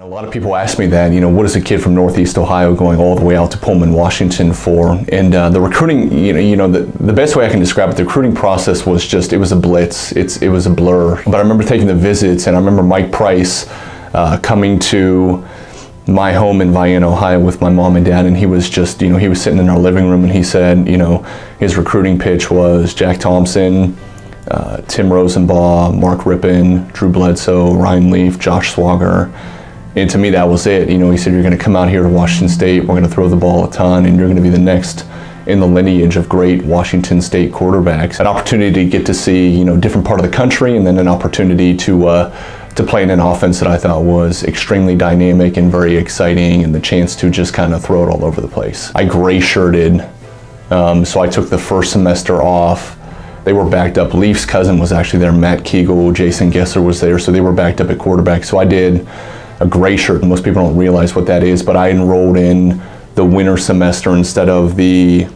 A lot of people ask me that, what is a kid from Northeast Ohio going all the way out to Pullman, Washington for? And the recruiting, the best way I can describe it, the recruiting process was just, it was a blitz. It was a blur. But I remember taking the visits, and I remember Mike Price coming to my home in Vienna, Ohio with my mom and dad, and he was just, he was sitting in our living room, and he said, his recruiting pitch was Jack Thompson, Tim Rosenbaugh, Mark Rippon, Drew Bledsoe, Ryan Leaf, Josh Swogger. And to me, that was it. He said, you're going to come out here to Washington State, we're going to throw the ball a ton, and you're going to be the next in the lineage of great Washington State quarterbacks. An opportunity to get to see, different part of the country, and then an opportunity to play in an offense that I thought was extremely dynamic and very exciting, and the chance to just kind of throw it all over the place. I gray-shirted, so I took the first semester off. They were backed up. Leaf's cousin was actually there, Matt Kegel, Jason Gesser was there, so they were backed up at quarterback. So I did a gray shirt, and most people don't realize what that is, but I enrolled in the winter semester instead of the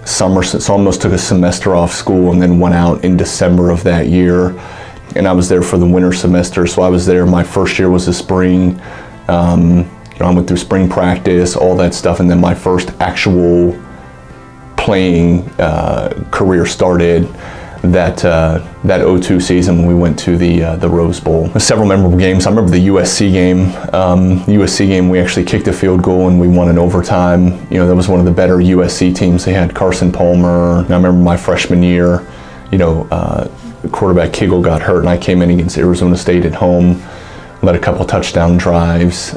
summer, so I almost took a semester off school and then went out in December of that year, and I was there for the winter semester. So I was there, my first year was the spring, I went through spring practice, all that stuff, and then my first actual playing career started that 02 season when we went to the Rose Bowl. There's several memorable games. I remember the USC game. We actually kicked a field goal and we won in overtime. That was one of the better USC teams. They had Carson Palmer. And I remember my freshman year, quarterback Kegel got hurt, and I came in against Arizona State at home, led a couple touchdown drives,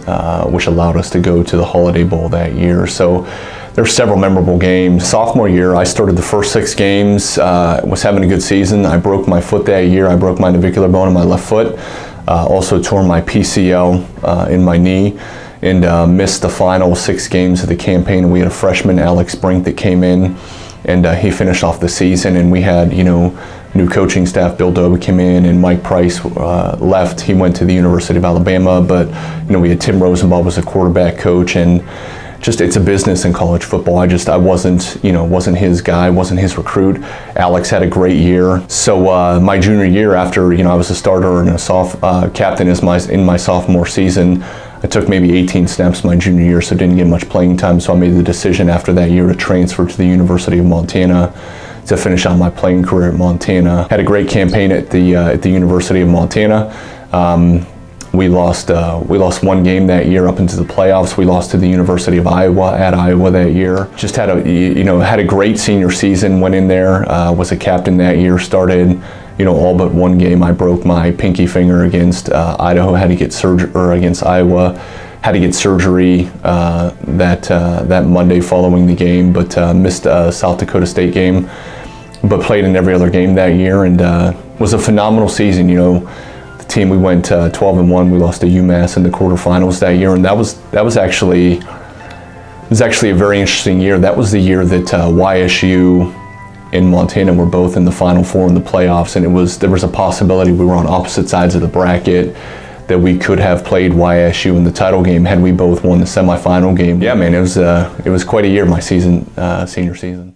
which allowed us to go to the Holiday Bowl that year. So there's several memorable games. Sophomore year, I started the first 6 games, was having a good season. I broke my foot that year. I broke my navicular bone in my left foot, also tore my PCL in my knee, and missed the final 6 games of the campaign. And we had a freshman, Alex Brink, that came in, and he finished off the season. And we had, new coaching staff. Bill Dobie came in, and Mike Price left. He went to the University of Alabama, but we had Tim Rosenbaugh was a quarterback coach, and just, it's a business in college football. I wasn't his guy, wasn't his recruit. Alex had a great year. So my junior year, after I was a starter and a captain in my sophomore season, I took maybe 18 snaps my junior year, so didn't get much playing time. So I made the decision after that year to transfer to the University of Montana to finish out my playing career at Montana. Had a great campaign at the University of Montana. We lost one game that year up into the playoffs. We lost to the University of Iowa at Iowa that year. Just had a great senior season. Went in there, was a captain that year. Started, all but one game. I broke my pinky finger against Idaho. Had to get surgery, or against Iowa. Had to get surgery that Monday following the game, but missed a South Dakota State game. But played in every other game that year, and was a phenomenal season. The team, we went 12-1. We lost to UMass in the quarterfinals that year, and that was actually a very interesting year. That was the year that YSU and Montana were both in the Final Four in the playoffs, and there was a possibility we were on opposite sides of the bracket, that we could have played YSU in the title game had we both won the semifinal game. Yeah, man, it was quite a year, my senior season.